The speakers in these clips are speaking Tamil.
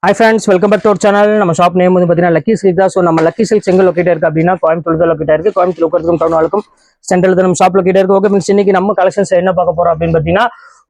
Hi friends, welcome back to our channel. நம்ம ஷாப் நேம் வந்து பார்த்தீங்கன்னா லக்கி சில்க் தான். ஸோ நம்ம லக்கி சில்க் எங்க லொக்கேட் இருக்கு அப்படின்னா கோயம்புத்தூர் தான் லொக்கேட் இருக்கு. கோயம்புத்தூர் லொக்கேட் டவுன் வரைக்கும் சென்ட்ரல் தான் நம்ம ஷாப் லொக்கேட் இருக்கு. ஓகே ஃப்ரெண்ட்ஸ், இன்னைக்கு நம்ம கலெக்ஷன்ஸ் என்ன பார்க்க போறோம் அப்படின்னு பார்த்தீங்கன்னா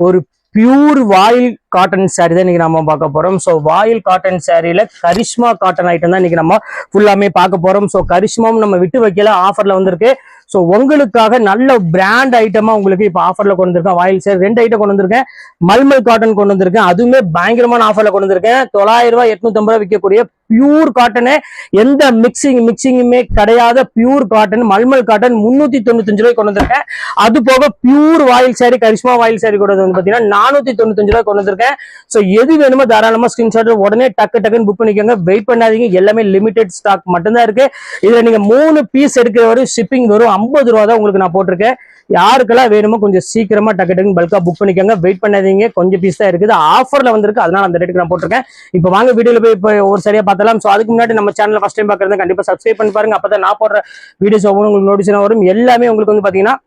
ஒரு பியூர் வாயில் காட்டன் சாரி தான் இன்னைக்கு நம்ம பார்க்க போறோம். ஸோ வாயில் காட்டன் சாரியில கரிஷ்மா காட்டன் ஐட்டம் தான் இன்னைக்கு நம்ம ஃபுல்லாமே பார்க்க போறோம். ஸோ கரிஷ்மாவும் நம்ம விட்டு வைக்கல, ஆஃபர்ல வந்திருக்கு. ஸோ உங்களுக்காக நல்ல பிராண்ட் ஐட்டமா உங்களுக்கு இப்போ ஆஃபர்ல கொண்டு வந்திருக்கேன். வாயில் சார் 2 ஐட்டம் கொண்டு வந்திருக்கேன். மல்மல் காட்டன் கொண்டு வந்திருக்கேன், அதுவுமே பயங்கரமான ஆஃபர்ல கொண்டு வந்திருக்கேன். 900 ரூபாய் 850 ரூபாய் விற்கக்கூடிய பியூர் காட்டனு, எந்த மிக்சிங்குமே கிடையாத பியூர் காட்டன் மல்மல் காட்டன் 395 ரூபாய் கொண்டு வந்திருக்கேன். அது போக பியூர் வாயில் சாரி கரிஷ்மா வாயில் சாரி கூட வந்து பாத்தீங்கன்னா 495 ரூபாய் கொண்டு வந்திருக்கேன். ஸோ எது வேணுமோ தாராளமா ஸ்கிரீன்ஷாட் உடனே டக்குன்னு புக் பண்ணிக்கோங்க. வெயிட் பண்ணாதீங்க, எல்லாமே லிமிடெட் ஸ்டாக் மட்டும்தான் இருக்கு. இதுல நீங்க 3 பீஸ் எடுக்கிற வரை ஷிப்பிங் வரும் 50 ரூபா தான் உங்களுக்கு நான் போட்டிருக்கேன். யாருக்கெல்லாம் வேணுமோ கொஞ்சம் சீக்கிரமா டக்குன்னு பல்கா புக் பண்ணிக்கோங்க. வெயிட் பண்ணாதீங்க, கொஞ்சம் பீஸ் தான் இருக்குது, ஆஃபர்ல வந்திருக்கு, அதனால அந்த ரேட்டுக்கு நான் போட்டிருக்கேன். இப்போ வாங்க வீடியோல போய் இப்போ ஒரு சரியா பார்த்தலாம். ஸோ அதுக்கு முன்னாடி நம்ம சேனல் ஃபர்ஸ்ட் டைம் பார்க்கறது கண்டிப்பா சப்ஸ்கிரைப் பண்ணி பாருங்க. அப்பதான் நான் போடுற வீடியோஸ் உங்களுக்கு நோட்டிஃபிகேஷன் வரும். எல்லாமே உங்களுக்கு வந்து பாத்தீங்கன்னா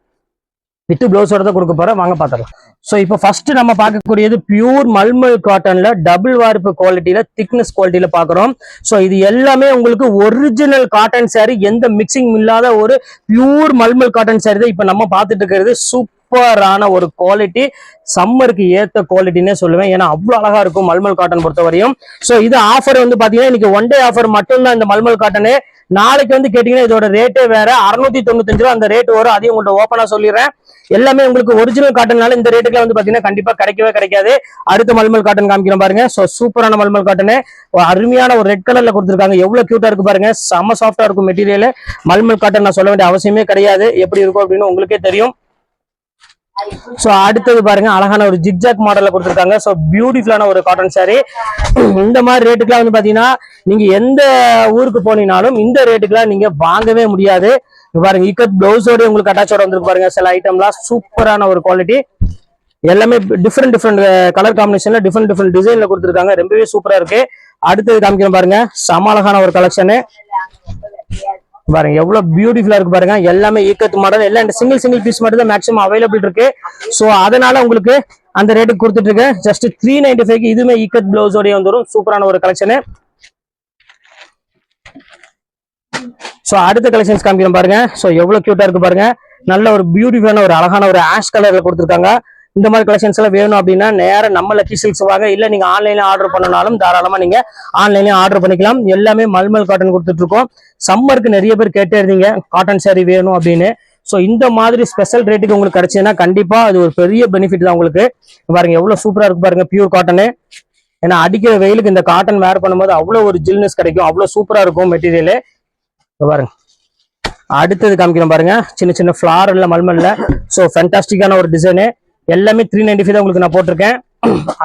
வித் பிளவுஸோட தான் கொடுக்க போறேன். வாங்க பாத்துறோம். ஸோ இப்போ ஃபர்ஸ்ட் நம்ம பார்க்கக்கூடியது பியூர் மல்மல் காட்டன்ல டபுள் வார்ப்பு குவாலிட்டியில திக்னஸ் குவாலிட்டியில பாக்குறோம். ஸோ இது எல்லாமே உங்களுக்கு ஒரிஜினல் காட்டன் சாரி, எந்த மிக்சிங் இல்லாத ஒரு பியூர் மல்மல் காட்டன் சாரி தான் இப்போ நம்ம பார்த்துட்டு இருக்கிறது. சூப்பரான ஒரு குவாலிட்டி, சம்மருக்கு ஏத்த குவாலிட்டின்னே சொல்லுவேன். ஏன்னா அவ்வளவு அழகா இருக்கும் மல்மல் காட்டன் பொறுத்த வரையும். ஸோ இது ஆஃபர் வந்து பாத்தீங்கன்னா இன்னைக்கு 1 டே ஆஃபர் மட்டும்தான் இந்த மல்மல் காட்டனு. நாளைக்கு வந்து கேட்டீங்கன்னா இதோட ரேட்டே வேற, 695 ரூபா அந்த ரேட் வரும். அதையும் உங்கள்ட்ட ஓப்பனா சொல்லிடுறேன். எல்லாமே உங்களுக்கு ஒரிஜினல் காட்டன்னால இந்த ரேட்டுக்கு வந்து பாத்தீங்கன்னா கண்டிப்பா கிடைக்கவே கிடைக்காது. அடுத்த மல்மல் காட்டன் காமிக்கிறோம் பாருங்க. சோ சூப்பரான மல்மல் காட்டனு, அருமையான ஒரு ரெட் கலர்ல கொடுத்துருக்காங்க. எவ்வளவு கியூட்டா இருக்கு பாருங்க, செம்ம சாஃப்டா இருக்கும் மெட்டீரியல். மல்மல் காட்டன் நான் சொல்ல வேண்டிய அவசியமே கிடையாது, எப்படி இருக்கும் அப்படின்னு உங்களுக்கே தெரியும். சோ அடுத்தது பாருங்க, அழகான ஒரு ஜிக்ஜாக் மாடல்ல கொடுத்துருக்காங்க. சோ பியூட்டிஃபுல்லான ஒரு காட்டன் சாரி. இந்த மாதிரி ரேட்டுக்குலாம் வந்து பாத்தீங்கன்னா நீங்க எந்த ஊருக்கு போனீங்கனாலும் இந்த ரேட்டுக்குலாம் நீங்க வாங்கவே முடியாது. பாருங்க, இக்கட் பிளவுஸோட உங்களுக்கு அட்டாச்சோட வந்துருக்கு பாருங்க. சில ஐட்டம்லாம் சூப்பரான ஒரு குவாலிட்டி, எல்லாமே டிஃப்ரெண்ட் கலர் காம்பினேஷன்ல டிஃப்ரெண்ட் டிசைன்ல கொடுத்துருக்காங்க. ரொம்பவே சூப்பரா இருக்கு. அடுத்தது காமிக்கிறேன் பாருங்க, சம அழகான ஒரு கலெக்ஷனு பாருங்க, எவ்வளவு பியூட்டிஃபுல்லா இருக்கு பாருங்க. எல்லாமே ஈக்கத் மாடல், எல்லாம் சிங்கிள் பீஸ் மட்டும் தான் மேக்ஸிமம் அவைலபிள் இருக்கு. சோ அதனால உங்களுக்கு அந்த ரேட்டுக்கு கொடுத்துட்டு இருக்கேன். ஜஸ்ட் 395. இதுவுமே ஈக்கத் பிளவுஸோடய வந்துடும். சூப்பரான ஒரு கலெக்ஷனு. சோ அடுத்த கலெக்ஷன்ஸ் காமிக்கிறேன் பாருங்க. சோ எவ்வளவு கியூட்டா இருக்கு பாருங்க. நல்ல ஒரு பியூட்டிஃபுல்லான ஒரு அழகான ஒரு ஆஷ் கலர்ல கொடுத்துருக்காங்க. இந்த மாதிரி கலெக்ஷன்ஸ் எல்லாம் வேணும் அப்படின்னா நேரம் நம்ம லக்கி சில்க்ஸ் வாங்க. இல்ல நீங்க ஆன்லைன்ல ஆர்டர் பண்ணனாலும் தாராளமா நீங்க ஆன்லைன்ல ஆர்டர் பண்ணிக்கலாம். எல்லாமே மல்மல் காட்டன் கொடுத்துட்டு இருக்கோம். சம்மருக்கு நிறைய பேர் கேட்டே இருந்தீங்க காட்டன் சாரி வேணும் அப்படின்னு. சோ இந்த மாதிரி ஸ்பெஷல் ரேட்டுக்கு உங்களுக்கு கிடைச்சதுன்னா கண்டிப்பா அது ஒரு பெரிய பெனிஃபிட் தான் உங்களுக்கு. பாருங்க எவ்வளவு சூப்பரா இருக்கு பாருங்க, பியூர் காட்டனு. ஏன்னா அடிக்கிற வெயிலுக்கு இந்த காட்டன் வேர் பண்ணும்போது அவ்வளவு ஒரு ஜில்னஸ் கிடைக்கும், அவ்வளவு சூப்பரா இருக்கும் மெட்டீரியல். பாருங்க அடுத்தது காமிக்கிறோம் பாருங்க, சின்ன ஃபிளார்ல மல்மல்ல. சோ ஃபேண்டாஸ்டிக்கான ஒரு டிசைனு, எல்லாமே 395 தான் உங்களுக்கு நான் போட்டிருக்கேன்.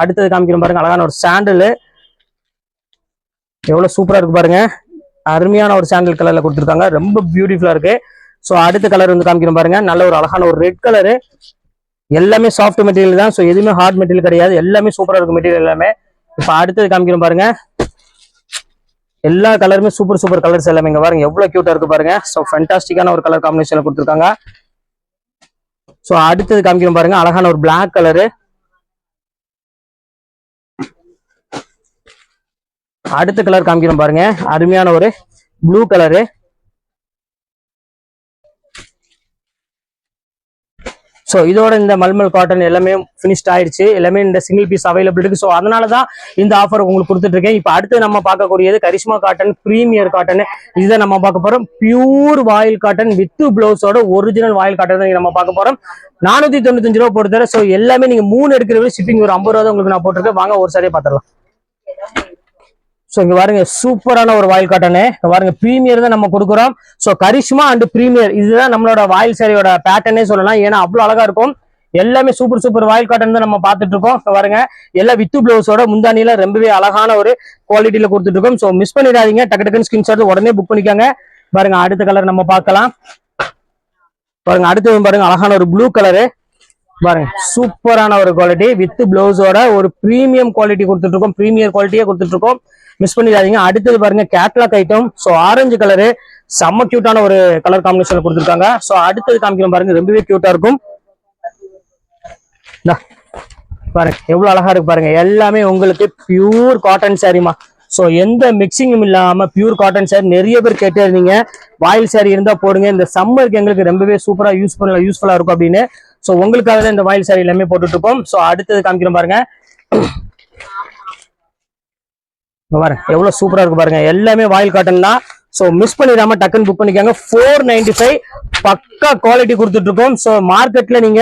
அடுத்தது காமிக்கிறோம் பாருங்க, அழகான ஒரு சாண்டல், எவ்வளவு சூப்பரா இருக்கு பாருங்க. அருமையான ஒரு சாண்டல் கலர்ல கொடுத்துருக்காங்க, ரொம்ப பியூட்டிஃபுல்லா இருக்கு. சோ அடுத்த கலர் வந்து காமிக்கிறோம் பாருங்க, நல்ல ஒரு அழகான ஒரு ரெட் கலரு. எல்லாமே சாஃப்ட் மெட்டீரியல் தான், ஸோ எதுவுமே ஹார்ட் மெட்டீரியல் கிடையாது, எல்லாமே சூப்பரா இருக்கும் மெட்டீரியல் எல்லாமே. இப்போ அடுத்தது காமிக்கிறோம் பாருங்க, எல்லா கலருமே சூப்பர் கலர்ஸ் எல்லாமே. இங்க பாருங்க எவ்வளவு கியூட்டா இருக்கு பாருங்க. ஸோ ஃபேண்டாஸ்டிக்கான ஒரு கலர் காம்பினேஷன்ல கொடுத்துருக்காங்க. ஸோ அடுத்தது காமிக்கிறோம் பாருங்க, அழகான ஒரு பிளாக் கலரு. அடுத்த கலர் காமிக்கிறோம் பாருங்க, அருமையான ஒரு ப்ளூ கலரு. ஸோ இதோட இந்த மல்மல் காட்டன் எல்லாமே ஃபினிஷ்ட் ஆயிடுச்சு, எல்லாமே இந்த சிங்கிள் பீஸ் அவைலபிள் இருக்கு. ஸோ அதனாலதான் இந்த ஆஃபர் உங்களுக்கு கொடுத்துட்டு இருக்கேன். இப்போ அடுத்து நம்ம பார்க்கக்கூடியது கரிஷ்மா காட்டன் பிரீமியர் காட்டன். இதுதான் நம்ம பார்க்க போறோம். பியூர் வாயில் காட்டன் வித் பிளவுஸோட ஒரிஜினல் வாயில் காட்டன் தான் நம்ம பார்க்க போறோம். 495 ரூபா போடுற. ஸோ எல்லாமே நீங்க 3 எடுக்கிற ஷிப்பிங் ஒரு 50 ரூபா தான் உங்களுக்கு நான் போட்டிருக்கேன். வாங்க ஒரு சரியா பார்த்துடலாம். ஸோ இங்க பாருங்க சூப்பரான ஒரு வாயில் காட்டனு பாருங்க, பிரீமியர் தான் நம்ம கொடுக்குறோம். ஸோ கரிஷ்மா அண்ட் பிரீமியர் இதுதான் நம்மளோட வாயில் சாரியோட பேட்டர்னே சொல்லலாம். ஏன்னா அவ்வளவு அழகா இருக்கும். எல்லாமே சூப்பர் வாயில் காட்டன் தான் நம்ம பார்த்துட்டு இருக்கோம். பாருங்க எல்லாம் வித்து பிளவுஸோட முந்தானியில ரொம்பவே அழகான ஒரு குவாலிட்டியில கொடுத்துட்டு இருக்கோம். ஸோ மிஸ் பண்ணிடாதீங்க, டக்குன்னு ஸ்கிரீன்ஷாட் உடனே புக் பண்ணிக்காங்க. பாருங்க அடுத்த கலர் நம்ம பார்க்கலாம். பாருங்க அடுத்தது பாருங்க, அழகான ஒரு ப்ளூ கலரு. பாருங்க சூப்பரான ஒரு குவாலிட்டி வித் பிளவுஸோட ஒரு பிரீமியம் குவாலிட்டி கொடுத்துட்டு இருக்கோம், பிரீமியர் குவாலிட்டியே கொடுத்துட்டு இருக்கோம். மிஸ் பண்ணிடாதீங்க. அடுத்தது பாருங்க catalogue item. So orange colour, செம்ம கியூட்டான ஒரு கலர் காம்பினேஷன் கொடுத்துருக்காங்க. ஸோ அடுத்தது காமிக்கிறோம் பாருங்க, ரொம்பவே கியூட்டா இருக்கும். பாருங்க எவ்வளவு அழகா இருக்கு பாருங்க. எல்லாமே உங்களுக்கு பியூர் காட்டன் சாரிமா. ஸோ எந்த மிக்சிங்கும் இல்லாம பியூர் காட்டன் சாரி. நிறைய பேர் கேட்டே இருந்தீங்க வாயில் சாரி இருந்தா போடுங்க, இந்த சம்மருக்கு எங்களுக்கு ரொம்பவே சூப்பரா யூஸ்ஃபுல்லா இருக்கும் அப்படின்னு. ஸோ உங்களுக்காக தான் இந்த வாயில் சாரி எல்லாமே போட்டுட்டு இருக்கோம். ஸோ அடுத்தது காமிக்கிறோம் பாருங்க. பாருங்க எவ்வளவு சூப்பரா இருக்கு பாருங்க. எல்லாமே வாயில் காட்டன் தான். ஸோ மிஸ் பண்ணிடாம டக்குன்னு புக் பண்ணிக்காங்க. 495 பக்கா குவாலிட்டி கொடுத்துட்டு இருக்கோம். ஸோ மார்க்கெட்ல நீங்க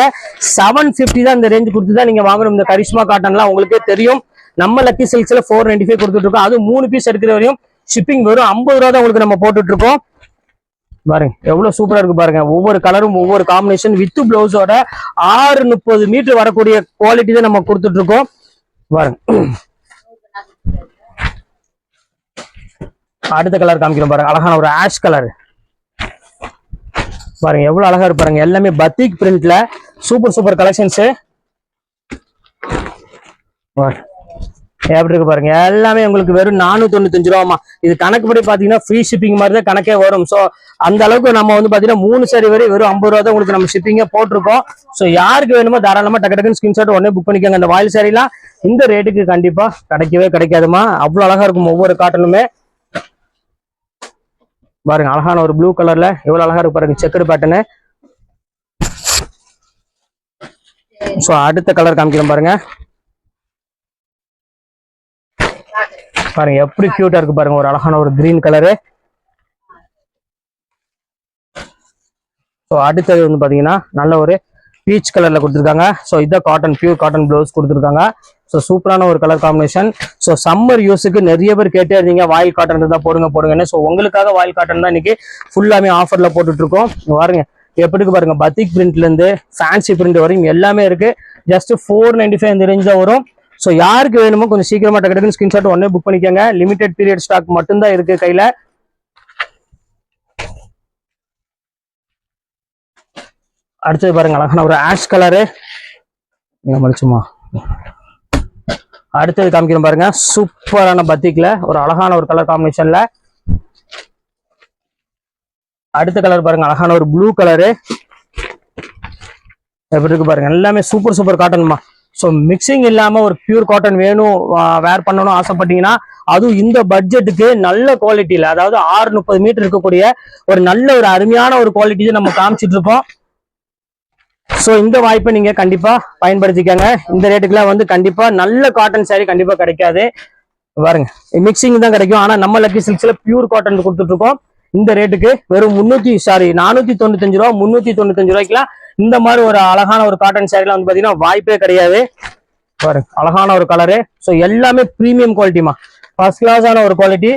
750 தான் இந்த ரேஞ்ச் கொடுத்து தான் நீங்க வாங்கணும். இந்த கரிஷ்மா காட்டன்லாம் உங்களுக்கே தெரியும். நம்ம லக்கி சில்க்ஸ்ல 495 கொடுத்துட்டு இருக்கோம். அது 3 பீஸ் எடுக்கிற வரையும் ஷிப்பிங் வெறும் 50 ரூபா தான் உங்களுக்கு நம்ம போட்டுட்டு இருக்கோம். பாருங்க எவ்வளவு சூப்பரா இருக்கு பாருங்க. ஒவ்வொரு கலரும் ஒவ்வொரு காம்பினேஷன் வித் பிளவுஸோட 630 மீட்டர் வரக்கூடிய குவாலிட்டி தான் நம்ம கொடுத்துட்டு இருக்கோம். பாருங்க அடுத்த கலர் காமிக்கிறோம் பாருங்க. அழகான ஒரு ஆஷ் கலர் பாருங்க எவ்வளவு அழகா இருக்கு பாருங்க. எல்லாமே பத்திக் பிரிண்ட்ல சூப்பர் கலெக்ஷன்ஸ் எப்படி இருக்கு பாருங்க. எல்லாமே உங்களுக்கு வெறும் 495 ரூபாமா. இது கணக்குப்படி பாத்தீங்கன்னா ஃப்ரீ ஷிப்பிங் மாதிரி தான் கணக்கே வரும். ஸோ அந்த அளவுக்கு நம்ம வந்து பாத்தீங்கன்னா 3 சாரி வரை வெறும் 50 ரூபா தான் உங்களுக்கு நம்ம ஷிப்பிங்கே போட்டிருக்கோம். ஸோ யாருக்கு வேணுமோ தாராளமா டக்குன்னு ஸ்கிரீன்ஷாட் உடனே புக் பண்ணிக்கோங்க. இந்த வாயில் சாரிலாம் இந்த ரேட்டுக்கு கண்டிப்பா கிடைக்காதுமா. அவ்வளவு அழகா இருக்கும் ஒவ்வொரு காட்டனுமே. பாருங்க அழகான ஒரு ப்ளூ கலர்ல எவ்வளவு அழகா இருக்கு பாருங்க செக்குடு பேட்டர்னு. ஸோ அடுத்த கலர் காமிக்கிறோம் பாருங்க. பாருங்க எப்படி கியூட்டா இருக்கு பாருங்க. ஒரு அழகான ஒரு கிரீன் கலரு. ஸோ அடுத்தது வந்து பாத்தீங்கன்னா நல்ல ஒரு பீச் கலர்ல கொடுத்துருக்காங்க. ஸோ இதான் காட்டன் பியூர் காட்டன் ப்ளவுஸ் கொடுத்துருக்காங்க. ஸோ சூப்பரான ஒரு கலர் காம்பினேஷன். ஸோ சம்மர் யூஸுக்கு நிறைய பேர் கேட்டே இருந்தீங்க வாயில் காட்டன் இருந்தா போடுங்கன்னு. ஸோ உங்களுக்காக வாயில் காட்டன் தான் இன்னைக்கு ஃபுல்லாமே ஆஃபர்ல போட்டுட்டு இருக்கோம். பாருங்க எப்படி இருக்கு பாருங்க. பத்திக் பிரிண்ட்ல இருந்து ஃபேன்சி பிரிண்ட் வரையும் எல்லாமே இருக்கு. ஜஸ்ட் 495 இந்த ரேஞ்ச் தான் வரும். ஸோ யாருக்கு வேணுமோ கொஞ்சம் சீக்கிரமா டக்குன்னு ஸ்கிரீன்ஷாட் உடனே புக் பண்ணிக்கோங்க. லிமிடெட் பீரியட் ஸ்டாக் மட்டும்தான் இருக்கு கையில. அடுத்தது பாருங்க அழகான ஒரு ஆஷ் கலரு மலிச்சுமா. அடுத்தது காமிக்கிறோம் பாருங்க. சூப்பரான பத்திக்ல ஒரு அழகான ஒரு கலர் காம்பினேஷன்ல. அடுத்த கலர் பாருங்க அழகான ஒரு ப்ளூ கலரு எப்படி இருக்கு பாருங்க. எல்லாமே சூப்பர் காட்டன்மா. ஸோ மிக்சிங் இல்லாம ஒரு பியூர் காட்டன் வேணும் வேர் பண்ணணும் ஆசைப்பட்டீங்கன்னா அதுவும் இந்த பட்ஜெட்டுக்கு நல்ல குவாலிட்டியில, அதாவது 630 மீட்டர் இருக்கக்கூடிய ஒரு நல்ல ஒரு அருமையான ஒரு குவாலிட்டி நம்ம காமிச்சிட்டு இருக்கோம். ஸோ இந்த வாய்ப்பை நீங்க கண்டிப்பா பயன்படுத்திக்கங்க. இந்த ரேட்டுக்குலாம் வந்து கண்டிப்பா நல்ல காட்டன் சாரி கண்டிப்பா கிடைக்காது. பாருங்க மிக்சிங் தான் கிடைக்கும். ஆனா நம்ம லக்கி சில்க்ஸ்ல பியூர் காட்டன் கொடுத்துட்டு இருக்கோம். இந்த ரேட்டுக்கு வெறும் 495 ரூபா 395 ரூபாய்க்குலாம் இந்த மாதிரி ஒரு அழகான ஒரு காட்டன் சாரிலாம் வந்து பாத்தீங்கன்னா வாய்ப்பே கிடையாது. பாருங்க அழகான ஒரு கலரு. ஸோ எல்லாமே பிரீமியம் குவாலிட்டிமா. ஃபர்ஸ்ட் கிளாஸான ஒரு குவாலிட்டி.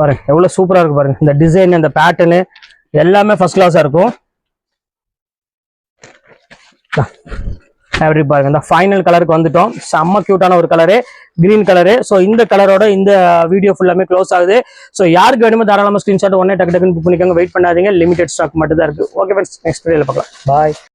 பாருங்க எவ்வளவு சூப்பரா இருக்கு பாருங்க. இந்த டிசைன் இந்த பேட்டர்னு எல்லாமே ஃபர்ஸ்ட் கிளாஸா இருக்கும். எப்படி பாருங்க. இந்த ஃபைனல் கலருக்கு வந்துட்டோம். செம்ம கியூட்டான ஒரு கலரு கிரீன் கலரு. ஸோ இந்த கலரோட இந்த வீடியோ ஃபுல்லாமே க்ளோஸ் ஆகுது. ஸோ யாருக்கு வேணுமோ தாராளமாக ஸ்கிரீன்ஷாட் உடனே டக்குன்னு புக் பண்ணிக்கோங்க. வெயிட் பண்ணாதீங்க. லிமிடெட் ஸ்டாக் மட்டும் தான் இருக்கு. ஓகே ஃப்ரெண்ட்ஸ், நெக்ஸ்ட் வீடியோல பார்க்கலாம். பாய்.